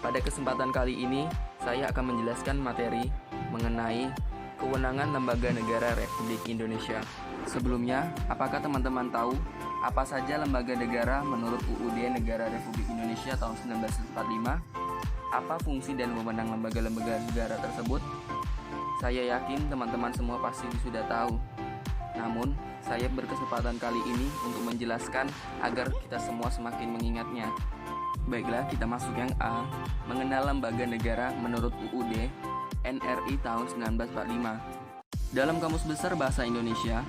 Pada kesempatan kali ini, saya akan menjelaskan materi mengenai kewenangan Lembaga Negara Republik Indonesia. Sebelumnya, apakah teman-teman tahu apa saja lembaga negara menurut UUD Negara Republik Indonesia tahun 1945? Apa fungsi dan wewenang lembaga-lembaga negara tersebut? Saya yakin teman-teman semua pasti sudah tahu. Namun, saya berkesempatan kali ini untuk menjelaskan agar kita semua semakin mengingatnya. Baiklah, kita masuk yang A, mengenal lembaga negara menurut UUD NRI tahun 1945. Dalam Kamus Besar Bahasa Indonesia,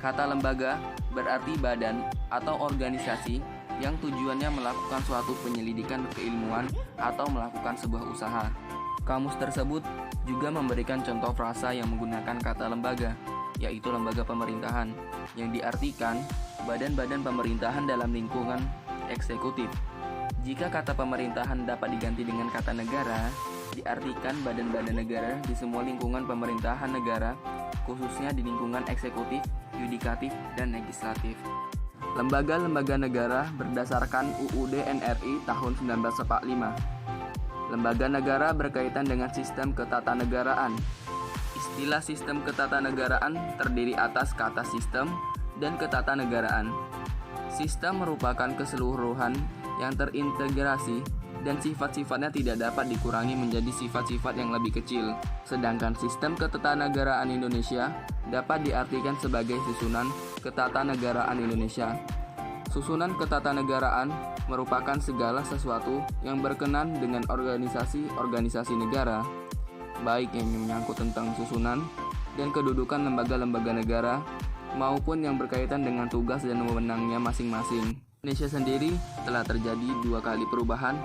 kata lembaga berarti badan atau organisasi yang tujuannya melakukan suatu penyelidikan keilmuan atau melakukan sebuah usaha. Kamus tersebut juga memberikan contoh frasa yang menggunakan kata lembaga, yaitu lembaga pemerintahan, yang diartikan badan-badan pemerintahan dalam lingkungan eksekutif. Jika kata pemerintahan dapat diganti dengan kata negara, diartikan badan-badan negara di semua lingkungan pemerintahan negara, khususnya di lingkungan eksekutif, yudikatif, dan legislatif. Lembaga-lembaga negara berdasarkan UUD NRI tahun 1945. Lembaga negara berkaitan dengan sistem ketatanegaraan. Istilah sistem ketatanegaraan terdiri atas kata sistem dan ketatanegaraan. Sistem merupakan keseluruhan yang terintegrasi dan sifat-sifatnya tidak dapat dikurangi menjadi sifat-sifat yang lebih kecil. Sedangkan sistem ketatanegaraan Indonesia dapat diartikan sebagai susunan ketatanegaraan Indonesia. Susunan ketatanegaraan merupakan segala sesuatu yang berkenan dengan organisasi-organisasi negara, baik yang menyangkut tentang susunan dan kedudukan lembaga-lembaga negara, maupun yang berkaitan dengan tugas dan wewenangnya masing-masing. Indonesia sendiri telah terjadi 2 kali perubahan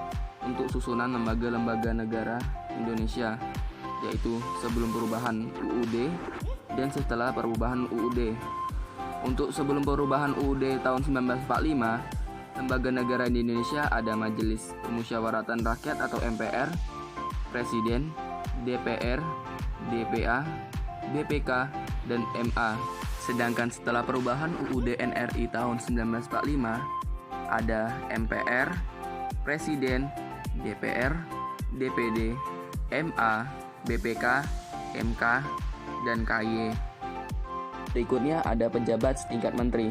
untuk susunan lembaga-lembaga negara Indonesia, yaitu sebelum perubahan UUD dan setelah perubahan UUD. Untuk sebelum perubahan UUD tahun 1945, lembaga negara di Indonesia ada Majelis Permusyawaratan Rakyat atau MPR, Presiden, DPR, DPA, BPK, dan MA. Sedangkan setelah perubahan UUD NRI tahun 1945, ada MPR, Presiden, DPR, DPD, MA, BPK, MK, dan KY. Berikutnya ada pejabat setingkat menteri.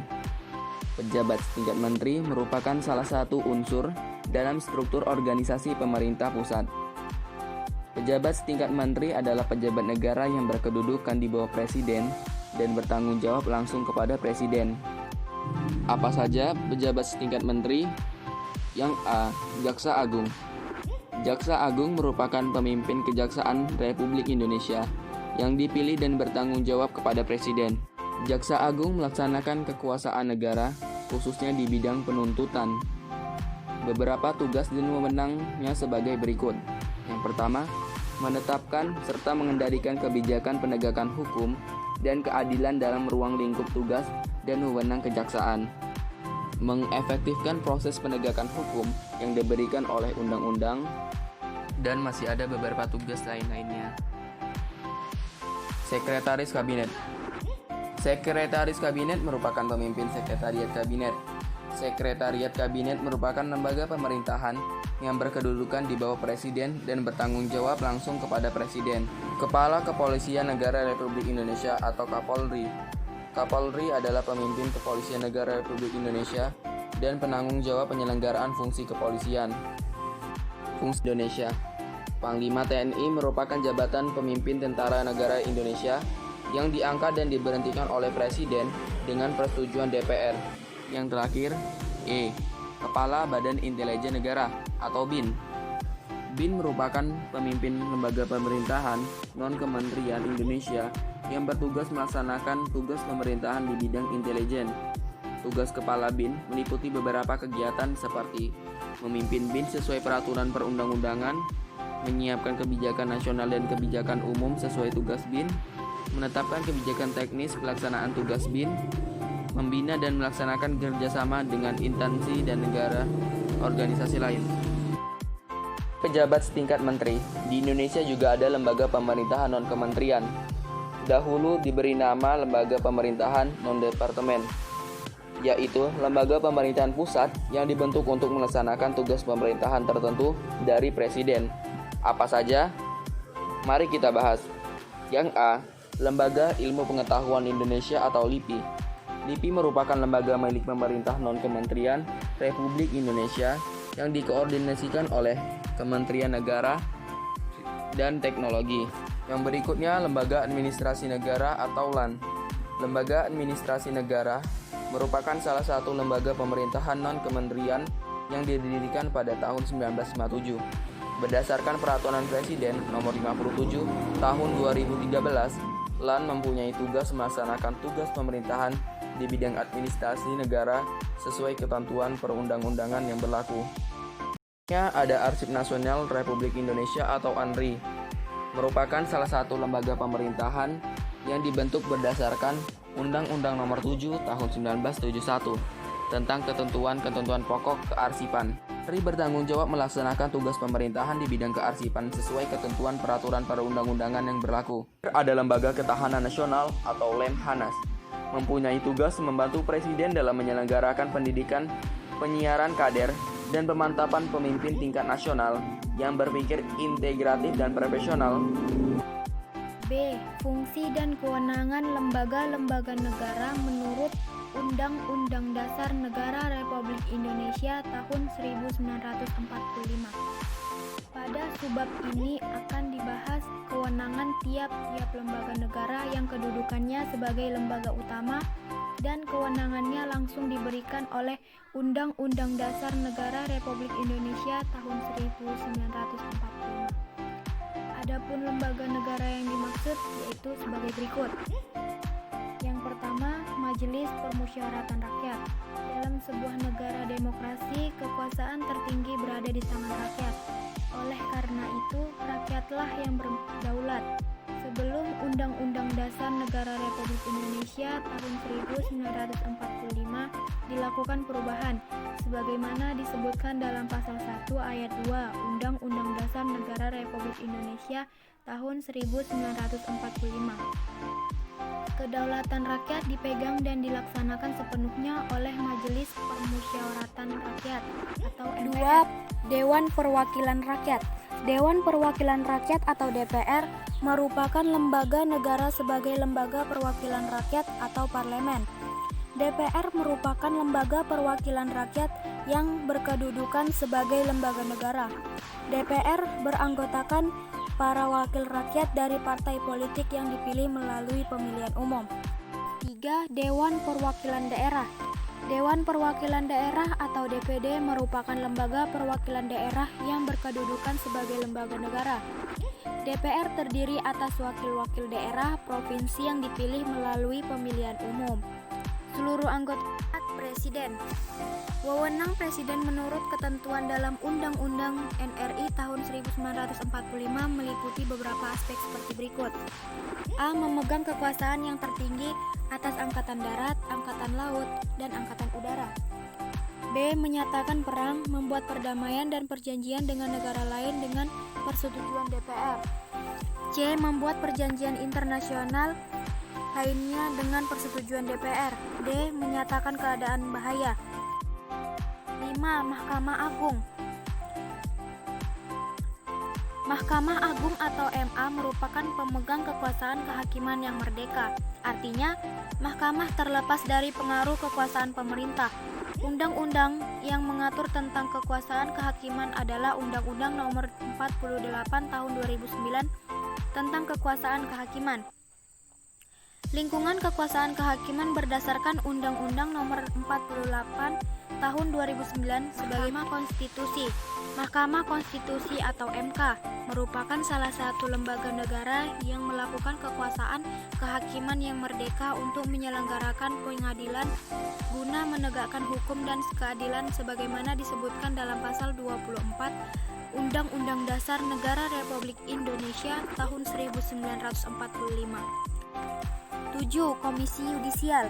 Pejabat setingkat menteri merupakan salah satu unsur dalam struktur organisasi pemerintah pusat. Pejabat setingkat menteri adalah pejabat negara yang berkedudukan di bawah presiden dan bertanggung jawab langsung kepada presiden. Apa saja pejabat setingkat menteri? Yang A. Jaksa Agung. Jaksa Agung merupakan pemimpin Kejaksaan Republik Indonesia yang dipilih dan bertanggung jawab kepada presiden. Jaksa Agung melaksanakan kekuasaan negara, khususnya di bidang penuntutan. Beberapa tugas dan wewenangnya sebagai berikut. Yang pertama, menetapkan serta mengendalikan kebijakan penegakan hukum dan keadilan dalam ruang lingkup tugas dan wewenang kejaksaan. Mengefektifkan proses penegakan hukum yang diberikan oleh undang-undang, dan masih ada beberapa tugas lain-lainnya. Sekretaris Kabinet. Sekretaris Kabinet merupakan pemimpin Sekretariat Kabinet. Sekretariat Kabinet merupakan lembaga pemerintahan yang berkedudukan di bawah presiden dan bertanggung jawab langsung kepada presiden. Kepala Kepolisian Negara Republik Indonesia atau Kapolri. Kapolri adalah pemimpin Kepolisian Negara Republik Indonesia dan penanggung jawab penyelenggaraan fungsi kepolisian. Fungsi Indonesia. Panglima TNI merupakan jabatan pemimpin tentara negara Indonesia yang diangkat dan diberhentikan oleh presiden dengan persetujuan DPR. Yang terakhir, E. Kepala Badan Intelijen Negara atau BIN. BIN merupakan pemimpin lembaga pemerintahan non-kementerian Indonesia yang bertugas melaksanakan tugas pemerintahan di bidang intelijen. Tugas Kepala BIN meliputi beberapa kegiatan seperti memimpin BIN sesuai peraturan perundang-undangan, menyiapkan kebijakan nasional dan kebijakan umum sesuai tugas BIN, menetapkan kebijakan teknis pelaksanaan tugas BIN, membina dan melaksanakan kerjasama dengan instansi dan negara organisasi lain. Pejabat setingkat menteri. Di Indonesia juga ada lembaga pemerintahan non-kementerian. Dahulu diberi nama lembaga pemerintahan non-departemen. yaitu lembaga pemerintahan pusat yang dibentuk untuk melaksanakan tugas pemerintahan tertentu dari presiden. Apa saja? Mari kita bahas. Yang A. Lembaga Ilmu Pengetahuan Indonesia atau LIPI. LIPI merupakan lembaga milik pemerintah non-kementerian Republik Indonesia yang dikoordinasikan oleh Kementerian Negara dan Teknologi. Yang berikutnya, Lembaga Administrasi Negara atau LAN. Lembaga Administrasi Negara merupakan salah satu lembaga pemerintahan non-kementerian yang didirikan pada tahun 1957. Berdasarkan Peraturan Presiden Nomor 57 Tahun 2013, LAN mempunyai tugas melaksanakan tugas pemerintahan di bidang administrasi negara sesuai ketentuan perundang-undangan yang berlaku. Ada Arsip Nasional Republik Indonesia atau ANRI, merupakan salah satu lembaga pemerintahan yang dibentuk berdasarkan Undang-Undang Nomor 7 Tahun 1971 tentang ketentuan-ketentuan pokok kearsipan. ANRI bertanggung jawab melaksanakan tugas pemerintahan di bidang kearsipan sesuai ketentuan peraturan perundang-undangan yang berlaku. Ada Lembaga Ketahanan Nasional atau Lemhanas, mempunyai tugas membantu Presiden dalam menyelenggarakan pendidikan, penyiaran kader, dan pemantapan pemimpin tingkat nasional yang berpikir integratif dan profesional. B. Fungsi dan kewenangan lembaga-lembaga negara menurut Undang-Undang Dasar Negara Republik Indonesia tahun 1945. Pada subbab ini akan dibahas kewenangan tiap-tiap lembaga negara yang kedudukannya sebagai lembaga utama dan kewenangannya langsung diberikan oleh Undang-Undang Dasar Negara Republik Indonesia tahun 1945. Adapun lembaga negara yang dimaksud yaitu sebagai berikut. Yang pertama, Majelis Permusyawaratan Rakyat. Dalam sebuah negara demokrasi, kekuasaan tertinggi berada di tangan rakyat. Oleh karena itu, rakyatlah yang berdaulat. Sebelum Undang-Undang Dasar Negara Republik Indonesia tahun 1945 dilakukan perubahan, sebagaimana disebutkan dalam Pasal 1 Ayat 2 Undang-Undang Dasar Negara Republik Indonesia tahun 1945. Kedaulatan rakyat dipegang dan dilaksanakan sepenuhnya oleh Majelis Permusyawaratan Rakyat atau MPR. 2. Dewan Perwakilan Rakyat. Dewan Perwakilan Rakyat atau DPR merupakan lembaga negara sebagai lembaga perwakilan rakyat atau parlemen. DPR merupakan lembaga perwakilan rakyat yang berkedudukan sebagai lembaga negara. DPR beranggotakan para wakil rakyat dari partai politik yang dipilih melalui pemilihan umum. 3. Dewan Perwakilan Daerah. Dewan Perwakilan Daerah atau DPD merupakan lembaga perwakilan daerah yang berkedudukan sebagai lembaga negara. DPR terdiri atas wakil-wakil daerah provinsi yang dipilih melalui pemilihan umum. Seluruh anggota Presiden. Wewenang Presiden menurut ketentuan dalam Undang-Undang NRI tahun 1945 meliputi beberapa aspek seperti berikut. A. Memegang kekuasaan yang tertinggi atas Angkatan Darat, Angkatan Laut, dan Angkatan Udara. B. Menyatakan perang, membuat perdamaian dan perjanjian dengan negara lain dengan persetujuan DPR. C. Membuat perjanjian internasional lainnya dengan persetujuan DPR. D. Menyatakan keadaan bahaya. 5. Mahkamah Agung. Mahkamah Agung atau MA merupakan pemegang kekuasaan kehakiman yang merdeka. Artinya, mahkamah terlepas dari pengaruh kekuasaan pemerintah. Undang-undang yang mengatur tentang kekuasaan kehakiman adalah Undang-Undang Nomor 48 Tahun 2009 tentang kekuasaan kehakiman. Lingkungan kekuasaan kehakiman berdasarkan Undang-Undang Nomor 48 Tahun 2009 sebagai Mahkamah Konstitusi. Mahkamah Konstitusi atau MK merupakan salah satu lembaga negara yang melakukan kekuasaan kehakiman yang merdeka untuk menyelenggarakan pengadilan guna menegakkan hukum dan keadilan sebagaimana disebutkan dalam pasal 24 Undang-Undang Dasar Negara Republik Indonesia tahun 1945. 7. Komisi Yudisial.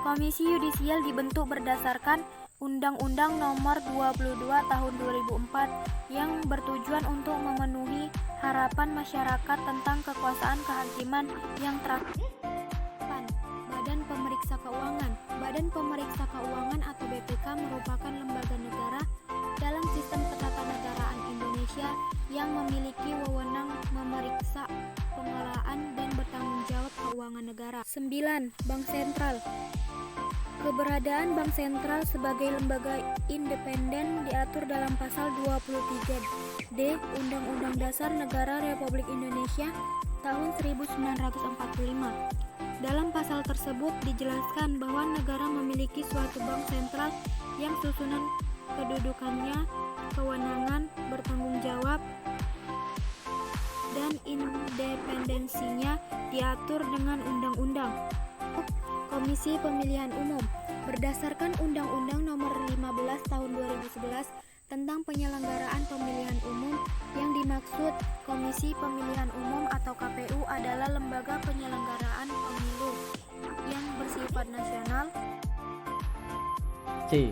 Komisi Yudisial dibentuk berdasarkan Undang-Undang Nomor 22 Tahun 2004 yang bertujuan untuk memenuhi harapan masyarakat tentang kekuasaan kehakiman yang terakhir. Badan Pemeriksa Keuangan. Badan Pemeriksa Keuangan atau BPK merupakan lembaga negara dalam sistem ketatanegaraan Indonesia yang memiliki wewenang memeriksa pengelolaan dan bertanggung jawab keuangan negara. 9. Bank Sentral. Keberadaan Bank Sentral sebagai lembaga independen diatur dalam pasal 23D Undang-Undang Dasar Negara Republik Indonesia tahun 1945. Dalam pasal tersebut dijelaskan bahwa negara memiliki suatu bank sentral yang susunan kedudukannya, kewenangan, bertanggung jawab, dan independensinya diatur dengan undang-undang. Komisi Pemilihan Umum berdasarkan Undang-Undang Nomor 15 Tahun 2011 tentang penyelenggaraan pemilihan umum, yang dimaksud Komisi Pemilihan Umum atau KPU adalah lembaga penyelenggaraan pemilu yang bersifat nasional. C.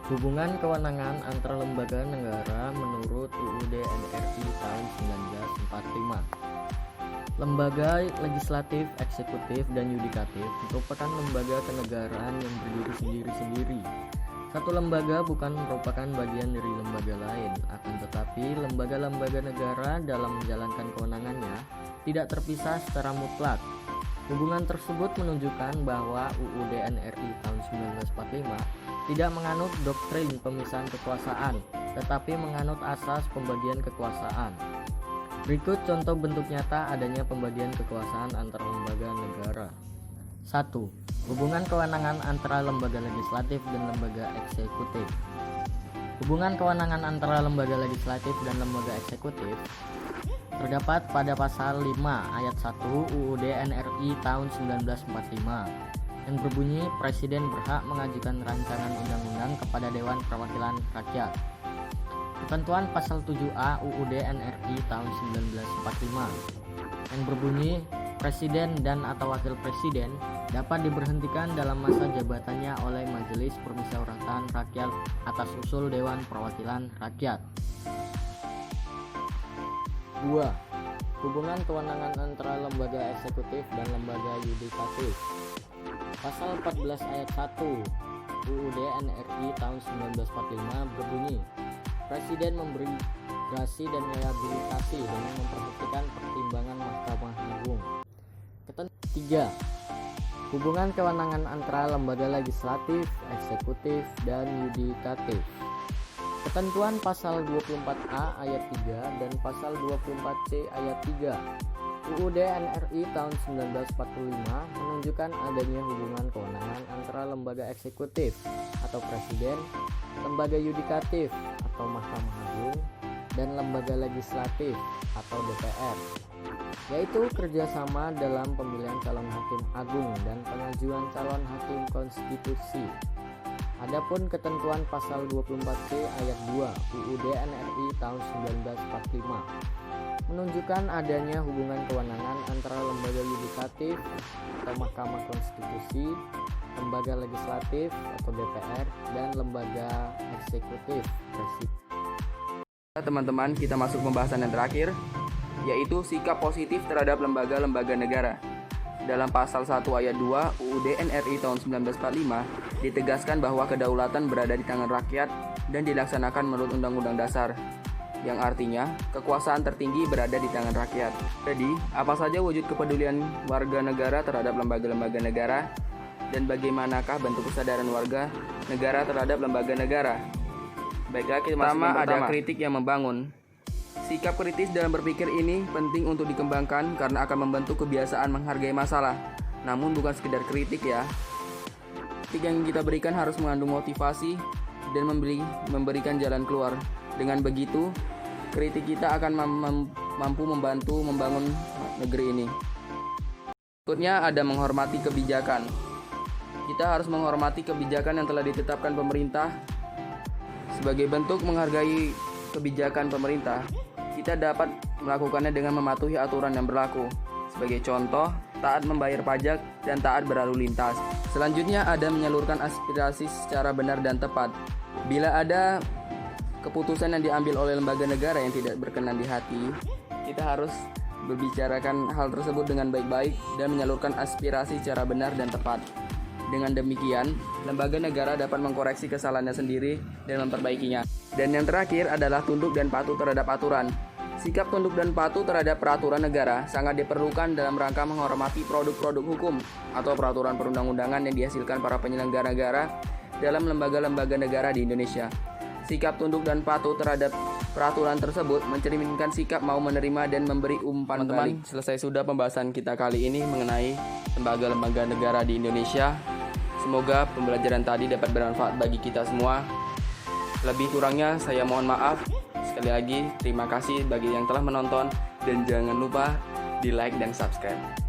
Hubungan kewenangan antara lembaga negara menurut UUD NRI tahun 1945. Lembaga legislatif, eksekutif, dan yudikatif merupakan lembaga kenegaraan yang berdiri sendiri-sendiri. Satu lembaga bukan merupakan bagian dari lembaga lain, akan tetapi lembaga-lembaga negara dalam menjalankan kewenangannya tidak terpisah secara mutlak. Hubungan tersebut menunjukkan bahwa UUD NRI tahun 1945 tidak menganut doktrin pemisahan kekuasaan, tetapi menganut asas pembagian kekuasaan. Berikut contoh bentuk nyata adanya pembagian kekuasaan antara lembaga negara. 1. Hubungan kewenangan antara lembaga legislatif dan lembaga eksekutif. Hubungan kewenangan antara lembaga legislatif dan lembaga eksekutif terdapat pada pasal 5 ayat 1 UUD NRI tahun 1945 yang berbunyi Presiden berhak mengajukan rancangan undang-undang kepada Dewan Perwakilan Rakyat. Ketentuan pasal 7A UUD NRI tahun 1945 yang berbunyi Presiden dan atau Wakil Presiden dapat diberhentikan dalam masa jabatannya oleh Majelis Permusyawaratan Rakyat atas usul Dewan Perwakilan Rakyat. 2. Hubungan kewenangan antara lembaga eksekutif dan lembaga yudikatif. Pasal 14 ayat 1 UUD NRI tahun 1945 berbunyi Presiden memberi gerasi dan rehabilitasi dengan memperhatikan pertimbangan Mahkamah Agung. 3. Hubungan kewenangan antara lembaga legislatif, eksekutif, dan yudikatif. Ketentuan pasal 24A ayat 3 dan pasal 24C ayat 3 UUD NRI tahun 1945 menunjukkan adanya hubungan kewenangan antara lembaga eksekutif atau Presiden, lembaga yudikatif atau Mahkamah Agung, dan lembaga legislatif atau DPR, yaitu kerjasama dalam pemilihan calon hakim agung dan pengajuan calon hakim konstitusi. Adapun ketentuan pasal 24C ayat 2 UUD NRI tahun 1945 menunjukkan adanya hubungan kewenangan antara lembaga yudikatif atau Mahkamah Konstitusi, lembaga legislatif atau DPR, dan lembaga eksekutif Presiden. Teman-teman, kita masuk pembahasan yang terakhir, yaitu sikap positif terhadap lembaga-lembaga negara. Dalam pasal 1 ayat 2 UUD NRI tahun 1945 ditegaskan bahwa kedaulatan berada di tangan rakyat dan dilaksanakan menurut Undang-Undang Dasar, yang artinya kekuasaan tertinggi berada di tangan rakyat. Jadi, apa saja wujud kepedulian warga negara terhadap lembaga-lembaga negara, dan bagaimanakah bentuk kesadaran warga negara terhadap lembaga negara? Baiklah, pertama ada kritik yang membangun. Sikap kritis dalam berpikir ini penting untuk dikembangkan karena akan membentuk kebiasaan menghargai masalah, namun bukan sekedar kritik ya. Kritik yang kita berikan harus mengandung motivasi dan memberikan jalan keluar. Dengan begitu, kritik kita akan mampu membantu membangun negeri ini. Berikutnya ada menghormati kebijakan. Kita harus menghormati kebijakan yang telah ditetapkan pemerintah. Sebagai bentuk menghargai kebijakan pemerintah, kita dapat melakukannya dengan mematuhi aturan yang berlaku. Sebagai contoh, taat membayar pajak dan taat berlalu lintas. Selanjutnya ada menyalurkan aspirasi secara benar dan tepat. Bila ada keputusan yang diambil oleh lembaga negara yang tidak berkenan di hati, kita harus berbicarakan hal tersebut dengan baik-baik dan menyalurkan aspirasi secara benar dan tepat. Dengan demikian, lembaga negara dapat mengkoreksi kesalahannya sendiri dan memperbaikinya. Dan yang terakhir adalah tunduk dan patuh terhadap aturan. Sikap tunduk dan patuh terhadap peraturan negara sangat diperlukan dalam rangka menghormati produk-produk hukum atau peraturan perundang-undangan yang dihasilkan para penyelenggara negara dalam lembaga-lembaga negara di Indonesia. Sikap tunduk dan patuh terhadap peraturan tersebut mencerminkan sikap mau menerima dan memberi umpan balik. Selesai sudah pembahasan kita kali ini mengenai lembaga-lembaga negara di Indonesia. Semoga pembelajaran tadi dapat bermanfaat bagi kita semua. Lebih kurangnya saya mohon maaf. Sekali lagi terima kasih bagi yang telah menonton dan jangan lupa di like dan subscribe.